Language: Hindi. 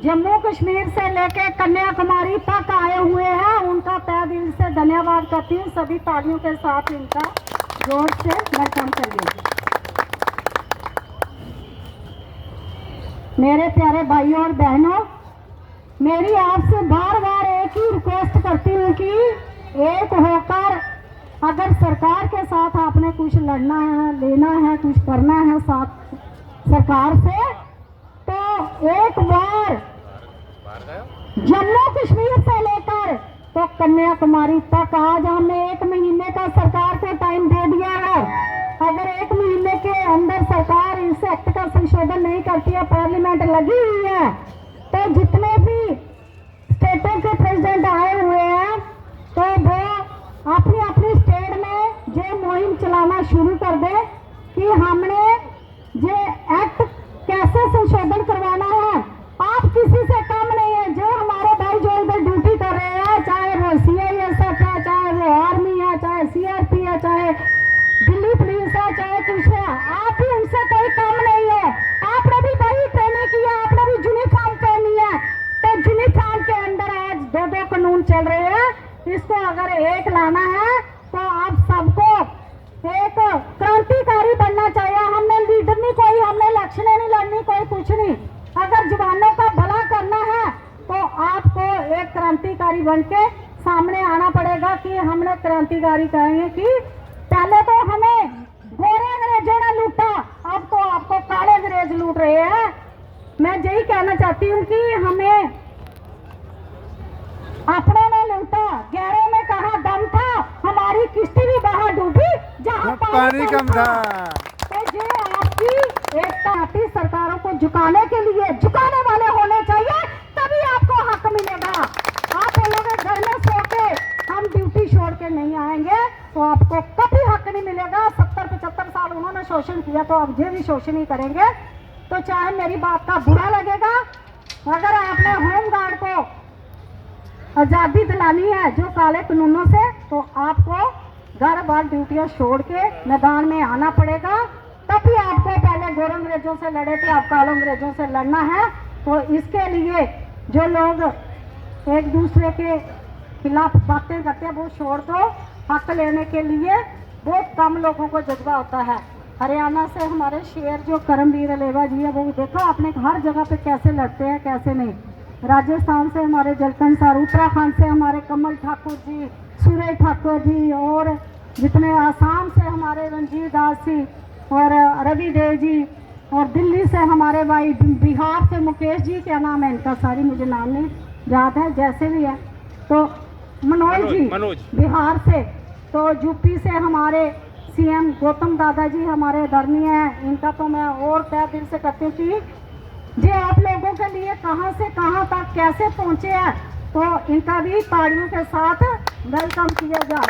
जम्मू कश्मीर से लेके कन्याकुमारी तक आए हुए हैं, उनका तहे दिल से धन्यवाद करती हूँ। सभी तालियों के साथ इनका जोर से वेलकम करिए। मेरे प्यारे भाइयों और बहनों, मेरी आपसे बार बार एक ही रिक्वेस्ट करती हूँ कि एक होकर अगर सरकार के साथ आपने कुछ लड़ना है, लेना है, कुछ करना है साथ सरकार से, तो एक बार जम्मू कश्मीर से लेकर तो कन्याकुमारी तक आज हमने 1 महीने का सरकार को टाइम दे दिया है। अगर 1 महीने के अंदर सरकार इस एक्ट का संशोधन नहीं करती है, पार्लियामेंट लगी हुई है, तो जितने भी स्टेटों के प्रेसिडेंट आए हुए हैं तो वो अपनी अपनी स्टेट में ये मुहिम चलाना शुरू कर दे कि हमने ये एक्ट कैसे संशोधन करवाना है। आप किसी से कम नहीं है। जो हमारे भाई जो इधर ड्यूटी कर रहे हैं, चाहे वो CISF है, चाहे वो आर्मी है, चाहे CRP है, चाहे दिल्ली पुलिस है, चाहे कुछ है, आप भी उनसे कोई कम नहीं है। आपने भी वही ट्रेनिंग की है, आपने भी यूनिफॉर्म पहनी है, तो यूनिफॉर्म के अंदर आज 2-2 कानून चल रहे हैं। इसको अगर एक लाना है तो आप सबको एक क्रांतिकारी बनना चाहिए। हमने लीडर नहीं कोई, हमने इलेक्शन नहीं लड़नी कोई, कुछ नहीं। अगर जवानों का भला करना है तो आपको एक क्रांतिकारी बन के सामने आना पड़ेगा कि हमने क्रांतिकारी कहेंगे कि पहले तो हमें गोरे अंग्रेजों ने लूटा, अब तो आपको काले अंग्रेज लूट रहे हैं। मैं यही कहना चाहती हूँ कि हमें अपनों ने लूटा, गहरों में कहा दम था, हमारी किश्ती भी बाहर डूबी जहाँ पानी कम था। तो ये आपकी एकता आती सरकारों को झुकाने के लिए झुकाने वाले होने चाहिए, तभी आपको हक मिलेगा। आप बोलोगे घर में सो के हम ड्यूटी छोड़ के नहीं आएंगे तो आपको कभी हक नहीं मिलेगा। 70-75 साल उन्होंने शोषण किया तो अब ये भी शोषण ही करेंगे। तो चाहे मेरी बात का बुरा लगेगा, अगर आपने होमगार्ड को आज़ादी दिलानी है जो काले कानूनों से, तो आपको घर बार ड्यूटियां छोड़ के मैदान में आना पड़ेगा। तभी आपको पहले गोरे अंग्रेजों से लड़े थे, अब काले अंग्रेजों से लड़ना है। तो इसके लिए जो लोग एक दूसरे के खिलाफ बातें करते हैं वो छोड़ दो। हक लेने के लिए बहुत कम लोगों को जज्बा होता है। हरियाणा से हमारे शेर जो करमवीर अलेवा जी है, वो देखो आपने हर जगह पे कैसे लड़ते हैं, कैसे नहीं। राजस्थान से हमारे जलकन सर, उत्तराखंड से हमारे कमल ठाकुर जी, सुरेश ठाकुर जी, और जितने आसाम से हमारे रंजीत दास जी और रवि देव जी, और दिल्ली से हमारे भाई, बिहार से मुकेश जी, क्या नाम है इनका, सारी मुझे नाम नहीं याद है, जैसे भी है, तो मनोज जी बिहार से, तो यूपी से हमारे CM गौतम दादा जी हमारे आदरणीय हैं। इनका तो मैं और तहे दिल से कहती हूँ कि जे आप लोगों के लिए कहां से कहां तक कैसे पहुंचे हैं, तो इनका भी तालियों के साथ वेलकम किया जाए।